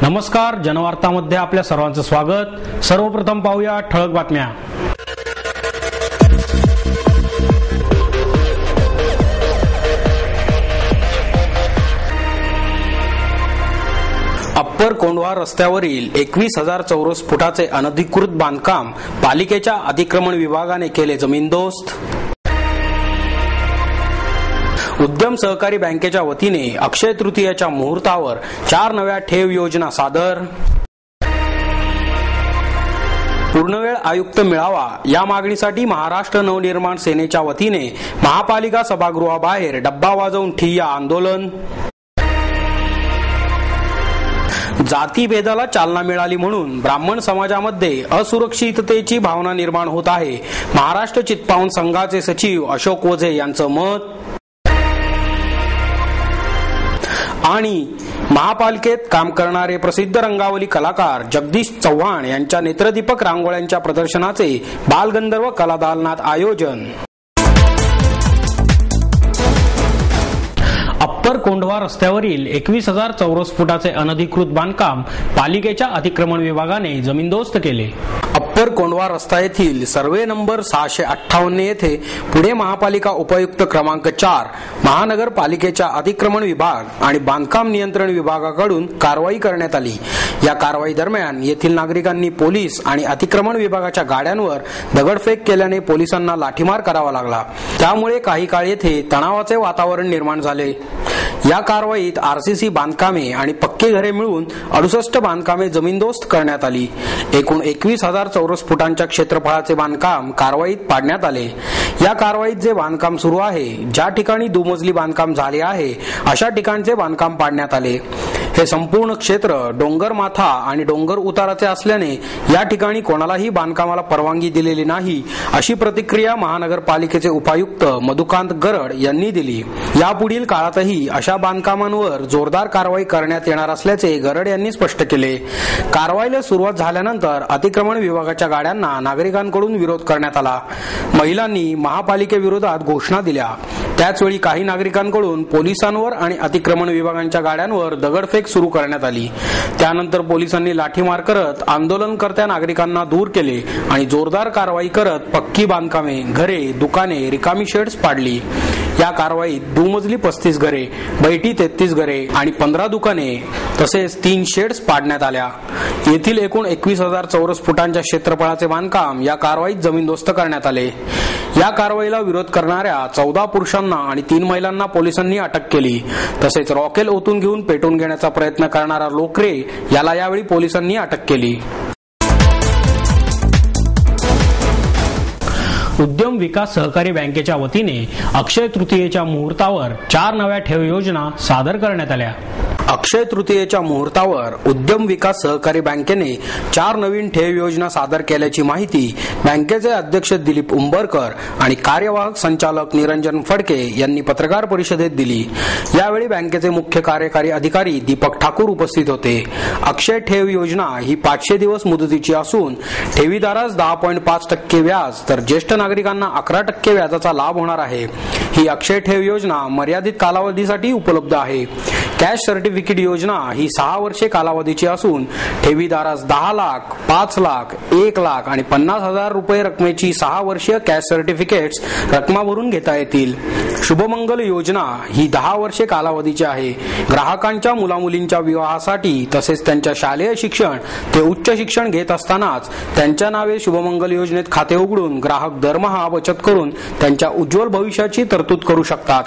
नमस्कार, जनवार्तामध्ये आपल्या सर्वांचं स्वागत। सर्वप्रथम पाहूया ठळक बातम्या। अप्पर कोंढवा रस्त्यावरील 21,000 चौरस फुटाचे अनधिकृत बांधकाम पालिकेच्या अतिक्रमण विभागाने केले जमीनदोस्त। उद्यम सहकारी बँकेच्या वतीने अक्षय तृतीयेच्या मुहूर्तावर 4 नव्या ठेव योजना सादर। पूर्णवेळ आयुक्त मिळावा या मागणीसाठी महाराष्ट्र नवनिर्माण सेनेच्या वतीने महापालिका सभागृहाबाहेर डब्बा वाजवून ठिय्या आंदोलन। जातीभेदाला चालना मिळाली म्हणून ब्राह्मण समाजामध्ये असुरक्षिततेची भावना निर्माण होत आहे, महाराष्ट्र चित्पावन संघाचे सचिव अशोक वझे यांचं मत। आणि महापालिकेत काम करणारे प्रसिद्ध रंगावली कलाकार जगदीश चव्हाण यांच्या नेत्रदीपक रांगोळ्यांच्या प्रदर्शनाचे बालगंधर्व कलादालनात आयोजन। अप्पर कोंढवा रस्त्यावरील 21,000 चौरस फुटाचे अनधिकृत बांधकाम पालिकेच्या अतिक्रमण विभागाने जमीनदोस्त केले। अप्पर कोंढवा रस्ता येथील सर्वे नंबर 658 येथे पुणे महापालिका उपायुक्त क्रमांक 4 महानगरपालिकेच्या अतिक्रमण विभाग आणि बांधकाम नियंत्रण विभागाकडून कारवाई करण्यात आली। या कारवाई दरम्यान येथील नागरिकांनी पोलीस आणि अतिक्रमण विभागाच्या गाड्यांवर दगडफेक केल्याने पोलिसांना लाठीमार करावा लागला। त्यामुळे काही काळ येथे तणावाचे वातावरण निर्माण झाले। या कारवाईत आरसीसी बांधकामे आणि पक्की घरे मिळून 68 बांधकामे जमीनदोस्त करण्यात आली। एकूण 21,000 चौरस फुटांच्या क्षेत्रफळाचे बांधकाम कारवाईत पाडण्यात आले। या कारवाईत जे बांधकाम सुरू आहे, ज्या ठिकाणी दुमजली बांधकाम झाले आहे अशा ठिकाणचे बांधकाम पाडण्यात आले। हे संपूर्ण क्षेत्र डोंगर माथा आणि डोंगर उताराचे असल्याने या ठिकाणी कोणालाही बांधकामाला परवानगी दिलेली नाही, अशी प्रतिक्रिया महानगरपालिकेचे उपायुक्त मधुकांत गरड यांनी दिली। यापुढील काळातही अशा बांधकामांवर जोरदार कारवाई करण्यात येणार असल्याचे गरड यांनी स्पष्ट केले। कारवाईला सुरुवात झाल्यानंतर अतिक्रमण विभागाच्या गाड्यांना नागरिकांकडून विरोध करण्यात आला। महिलांनी महापालिकेविरोधात घोषणा दिल्या। त्याचवेळी काही नागरिकांकडून पोलिसांवर आणि अतिक्रमण विभागांच्या गाड्यांवर दगडफेक सुरू करण्यात आली। त्यानंतर पोलिसांनी लाठीमार करत आंदोलनकर्त्या नागरिकांना दूर केले आणि जोरदार कारवाई करत पक्की बांधकामे, घरे, दुकाने, रिकामी शेड्स पाडली। या कारवाईत दुमजली 35 घरे, बैठी 33 घरे आणि 15 दुकाने तसेच 3 शेड्स पाडण्यात आल्या। येथील एकूण 21,000 चौरस फुटांच्या क्षेत्रफळाचे बांधकाम या कारवाईत जमीनदोस्त करण्यात आले। या कारवाईला विरोध करणाऱ्या 14 पुरुषांना आणि 3 महिलांना पोलिसांनी अटक केली। तसेच रॉकेल ओतून घेऊन पेटून घेण्याचा प्रयत्न करणारा लोकरे याला यावेळी पोलिसांनी अटक केली। उद्यम विकास सहकारी बँकेच्या वतीने अक्षय तृतीयेच्या मुहूर्तावर 4 नव्या ठेव योजना सादर करण्यात आल्या। अक्षय तृतीयेच्या मुहूर्तावर उद्यम विकास सहकारी बँकेने 4 नवीन ठेव योजना सादर केल्याची माहिती बँकेचे अध्यक्ष दिलीप उंबरकर आणि कार्यवाहक संचालक निरंजन फडके यांनी पत्रकार परिषदेत दिली। यावेळी बँकेचे मुख्य कार्यकारी अधिकारी दीपक ठाकूर उपस्थित होते। अक्षय ठेव योजना ही 500 दिवस मुदतीची असून ठेवीदारास 10.5% व्याज तर ज्येष्ठ नागरिकांना 11% व्याजाचा लाभ होणार आहे। ही अक्षय ठेव योजना मर्यादित कालावधीसाठी उपलब्ध आहे। कॅश सर्टिफिकेट योजना ही 6 वर्षे कालावधीची असून ठेवीदारास 10 लाख, 5 लाख, 1 लाख आणि 50,000 रुपये रकमेची 6 वर्षीय कॅश सर्टिफिकेट्स रकमा भरून घेता येतील। शुभमंगल योजना ही 10 वर्षे कालावधीची आहे। ग्राहकांच्या मुलामुलींच्या विवाहासाठी तसेच त्यांच्या शालेय शिक्षण ते उच्च शिक्षण घेत असतानाच त्यांच्या नावे शुभमंगल योजनेत खाते उघडून ग्राहक दरमहा बचत करून त्यांच्या उज्ज्वल भविष्याची तरतूद करू शकतात।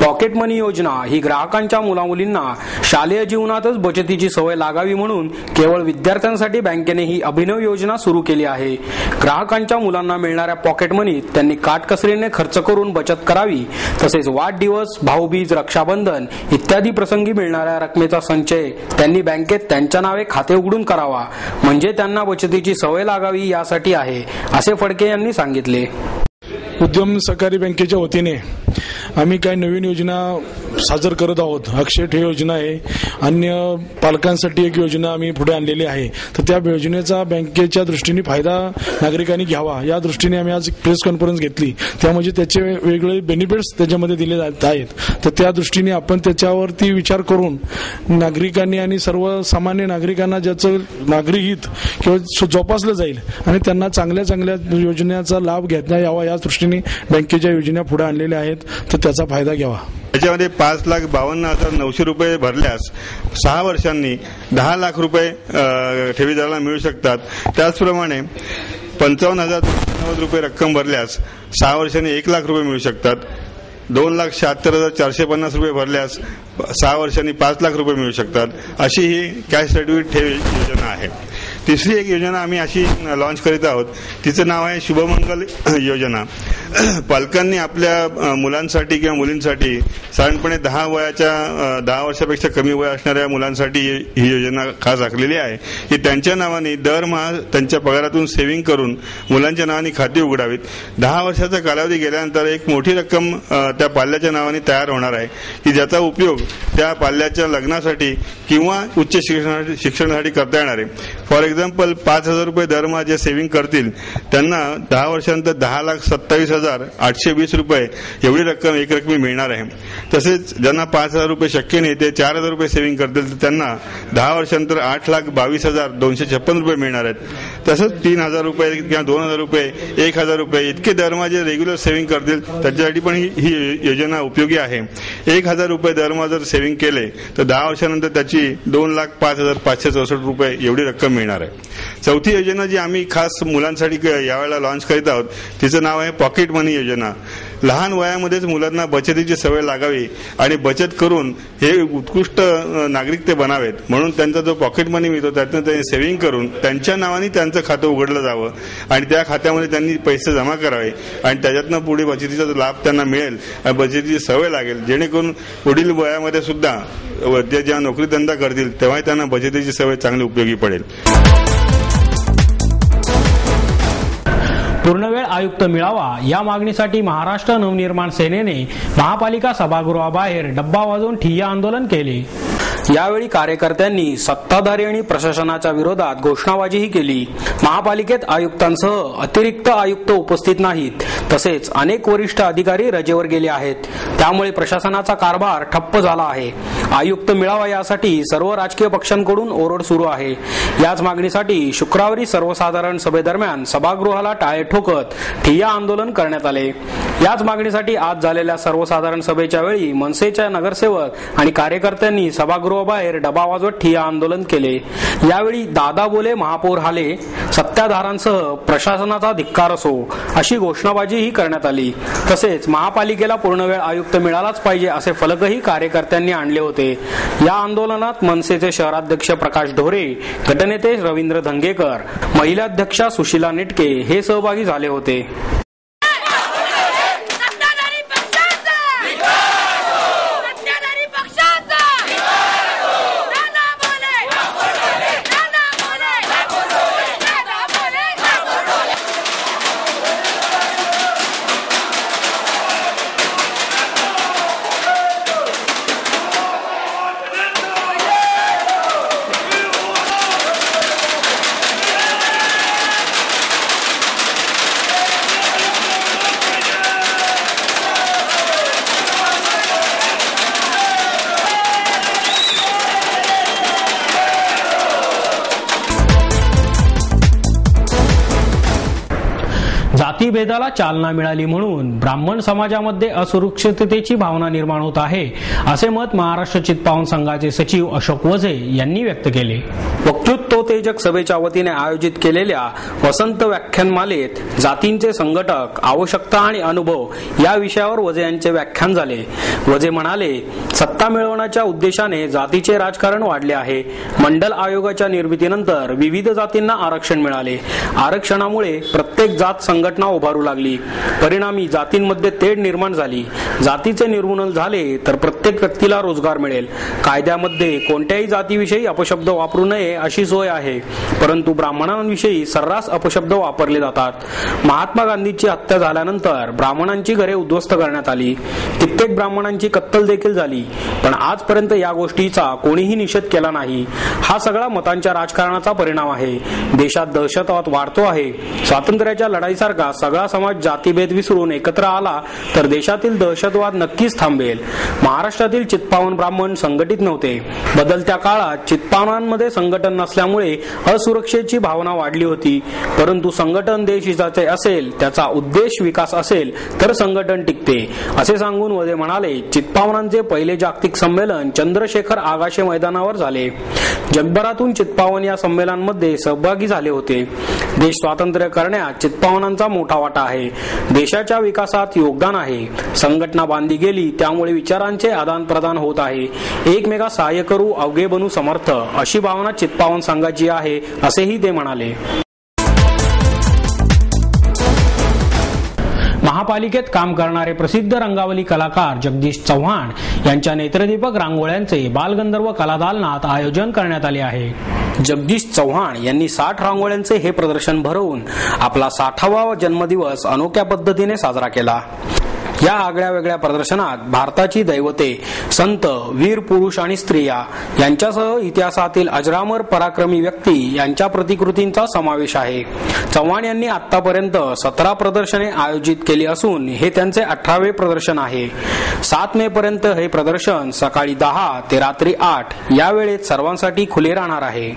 पॉकेट मनी योजना ही ग्राहकांच्या मुलामुलींना शालेय जीवनातच बचतीची सवय लागावी म्हणून केवळ विद्यार्थ्यांसाठी बँकेने ही अभिनव योजना सुरू केली आहे। ग्राहकांच्या मुलांना मिळणाऱ्या पॉकेट मनीत त्यांनी काटकसरीने खर्च करून बचत करावी। तसेच वाढदिवस, भाऊबीज, रक्षाबंधन इत्यादी प्रसंगी मिळणाऱ्या रकमेचा संचय त्यांनी बँकेत त्यांच्या नावे खाते उघडून करावा, म्हणजे त्यांना बचतीची सवय लागावी यासाठी आहे, असे फडके यांनी सांगितले। उद्यम सहकारी बँकेच्या वतीने आम्ही काही नवीन योजना सादर करत आहोत. अक्षय ठेव योजना आहे, अन्य पालकांसाठी एक योजना आम्ही पुढे आणलेली आहे. तर त्या योजनेचा बँकेच्या दृष्टीने फायदा नागरिकांनी घ्यावा या दृष्टीने आम्ही आज प्रेस कॉन्फरन्स घेतली. त्यामुळे त्याचे वेगवेगळे बेनिफिट्स त्याच्यामध्ये दिले जात आहेत. तर त्या दृष्टीने आपण त्याच्यावरती विचार करून नागरिकांनी आणि सर्वसामान्य नागरिकांना ज्याचं नागरिक हित किंवा जोपासलं जाईल आणि त्यांना चांगल्या चांगल्या योजनेचा लाभ घेता यावा या दृष्टीने बँकेच्या योजना पुढे आणलेल्या आहेत. तर त्याचा फायदा घ्यावा. त्याच्यामध्ये 5,52,900 रुपये भरल्यास 6 वर्षांनी 10 लाख रुपये ठेवीदाराला मिळू शकतात. त्याचप्रमाणे 55,090 रुपये रक्कम भरल्यास 6 वर्षांनी 1 लाख रुपये मिळू शकतात. 2,76,450 रुपये भरल्यास 6 वर्षांनी 5 लाख रुपये मिळू शकतात. अशी ही कॅश सर्टिफिकेट ठेव योजना आहे. तिसरी एक योजना आम्ही अशी लॉन्च करीत आहोत, तिचं नाव आहे शुभमंगल योजना. पालकांनी आपल्या मुलांसाठी किंवा मुलींसाठी साधारणपणे 10 वर्षापेक्षा कमी वय असणाऱ्या मुलांसाठी ही योजना खास आखलेली आहे की त्यांच्या नावाने दरमहा त्यांच्या पगारातून सेव्हिंग करून मुलांच्या नावाने खाती उघडावीत. 10 वर्षाचा कालावधी गेल्यानंतर एक मोठी रक्कम त्या पाल्याच्या नावाने तयार होणार आहे की ज्याचा उपयोग त्या पाल्याच्या लग्नासाठी किंवा उच्च शिक्षणासाठी करता येणार आहे. फॉर एक्झाम्पल 5,000 रुपये दरमहा जे सेव्हिंग करतील त्यांना 10 वर्षानंतर 10,27,820 रुपये एवढी रक्कम एक रकमी मिळणार आहे. तसेच ज्यांना 5,000 रुपये शक्य नाही ते 4,000 रुपये सेव्हिंग करतील तर त्यांना 10 वर्षानंतर 8,22,256 रुपये मिळणार आहेत. तसंच 3,000 रुपये किंवा 2,000 रुपये 1,000 रुपये इतके दरमहा जे रेग्युलर सेव्हिंग करतील त्याच्यासाठी पण ही योजना उपयोगी आहे. 1,000 रुपये दरमहा जर सेव्हिंग केले तर 10 वर्षानंतर त्याची 2,05,564 रुपये एवढी रक्कम मिळणार आहे. चौथी योजना जी आम्ही खास मुलांसाठी यावेळेला लॉन्च करीत आहोत तिचं नाव आहे पॉकेट मनी योजना. लहान वयामध्येच मुलांना बचतीची सवय लागावी आणि बचत करून हे उत्कृष्ट नागरिक ते बनावेत म्हणून त्यांचा जो पॉकेट मनी मिळतो त्यातून त्यांनी सेव्हिंग करून त्यांच्या नावाने त्यांचं खातं उघडलं जावं आणि त्या खात्यामध्ये त्यांनी पैसे जमा करावे आणि त्याच्यातनं पुढे बचतीचा लाभ त्यांना मिळेल आणि बचतीची सवय लागेल जेणेकरून पुढील वयामध्ये सुद्धा ते जेव्हा नोकरी धंदा करतील तेव्हा त्यांना बचतीची सवय चांगली उपयोगी पडेल. पूर्णवेळ आयुक्त मिळावा या मागणीसाठी महाराष्ट्र नवनिर्माण सेनेने महापालिका सभागृहाबाहेर डब्बा वाजवून ठिय्या आंदोलन केले. यावेळी कार्यकर्त्यांनी सत्ताधारी आणि प्रशासनाच्या विरोधात घोषणाबाजीही केली. महापालिकेत आयुक्तांसह अतिरिक्त आयुक्त उपस्थित नाहीत. तसेच अनेक वरिष्ठ अधिकारी रजेवर गेले आहेत. त्यामुळे प्रशासनाचा कारभार ठप्प झाला आहे. आयुक्त मिळावा यासाठी सर्व राजकीय पक्षांकडून ओरड सुरू आहे. याच मागणीसाठी शुक्रवारी सर्वसाधारण सभेदरम्यान सभागृहाला टाळे ठोकत ठिय्या आंदोलन करण्यात आले. याच मागणीसाठी आज झालेल्या सर्वसाधारण सभेच्या वेळी मनसेच्या नगरसेवक आणि कार्यकर्त्यांनी सभागृहाबाहेर डबा वाजवत ठिय्या आंदोलन केले. यावेळी दादा बोले महापौर हाले सत्ताधाऱ्यांसह प्रशासनाचा धिक्कार असो अशी घोषणाबाजीही करण्यात आली. तसेच महापालिकेला पूर्णवेळ आयुक्त मिळालाच पाहिजे असे फलकही कार्यकर्त्यांनी आणले होते. या आंदोलनात मनसेचे शहराध्यक्ष प्रकाश ढोरे, गटनेते रवींद्र धंगेकर, महिलाध्यक्षा सुशीला नेटके हे सहभागी झाले होते. जातीभेदाला चालना मिळाली म्हणून ब्राह्मण समाजामध्ये असुरक्षिततेची भावना निर्माण होत आहे असे मत महाराष्ट्र चित्पावन संघाचे सचिव अशोक वझे यांनी व्यक्त केले. वक्तृत्वोत्तेजक सभेच्या वतीने आयोजित केलेल्या वसंत व्याख्यानमालेत जातींचे संघटक, आवश्यकता आणि अनुभव या विषयावर वझे यांचे व्याख्यान झाले. वझे म्हणाले, सत्ता मिळवण्याच्या उद्देशाने जातीचे राजकारण वाढले आहे. मंडल आयोगाच्या निर्मितीनंतर विविध जातींना आरक्षण मिळाले. आरक्षणामुळे प्रत्येक जात संघटना उभारू लागली. परिणामी जातींमध्ये तेढ निर्माण झाली. जातीचे निर्मूलन झाले तर प्रत्येक व्यक्तीला रोजगार मिळेल. कायद्यामध्ये कोणत्याही जातीविषयी अपशब्द वापरू नये अशी सोय आहे, परंतु ब्राह्मणांविषयी सर्रास अपशब्द वापरले जातात. महात्मा गांधीची हत्या झाल्यानंतर ब्राह्मणांची घरे उद्ध्वस्त करण्यात आली. कित्येक ब्राह्मणांची कत्तल देखील झाली, पण आजपर्यंत या गोष्टीचा कोणीही निषेध केला नाही. हा सगळा मतांच्या राजकारणाचा परिणाम आहे. देशात दहशतवाद वाढतो आहे. स्वातंत्र्याच्या लढाईसारखा सगळा समाज जातीभेद विसरून एकत्र आला तर देशातील दहशतवाद नक्कीच थांबेल. महाराष्ट्रातील चित्पावन ब्राह्मण संघटित नव्हते. बदलत्या काळात चित्पावनांमध्ये संघटन नसल्यामुळे असुरक्षेची भावना वाढली होती. परंतु संघटन देश हिताचे असेल, त्याचा उद्देश विकास असेल तर संघटन टिकते, असे सांगून वदे म्हणाले. चित्पावनांचे पहिले जागतिक संमेलन चंद्रशेखर आगाशे मैदानावर झाले. जगभरातून चित्पावन या संमेलनांमध्ये सहभागी झाले होते. देश स्वातंत्र्य करण्यात चित्पावनांचा मोठा वाटा आहे. देशाच्या विकासात योगदान आहे. संघटना बांधली गेली त्यामुळे विचारांचे आदान प्रदान होत आहे. एकमेका सहाय्य करू, अवघे बनू समर्थ, अशी भावना चित्पावन संघाची आहे, असेही ते म्हणाले. महापालिकेत काम करणारे प्रसिद्ध रंगावली कलाकार जगदीश चव्हाण यांच्या नेत्रदीपक रांगोळ्यांचे बालगंधर्व कलादालनात आयोजन करण्यात आले आहे. जगदीश चव्हाण यांनी 60 रांगोळ्यांचे हे प्रदर्शन भरवून आपला 60वा जन्मदिवस अनोख्या पद्धतीने साजरा केला. या आगळ्या वेगळ्या प्रदर्शनात भारताची दैवते, संत, वीर पुरुष आणि स्त्रिया यांच्यासह इतिहासातील अजरामर पराक्रमी व्यक्ती यांच्या प्रतिकृतींचा समावेश आहे. चव्हाण यांनी आतापर्यंत 17 प्रदर्शने आयोजित केली असून हे त्यांचे 18वे प्रदर्शन आहे. 7 मे पर्यंत हे प्रदर्शन सकाळी 10 ते रात्री 8 या वेळेत सर्वांसाठी खुले राहणार आहे.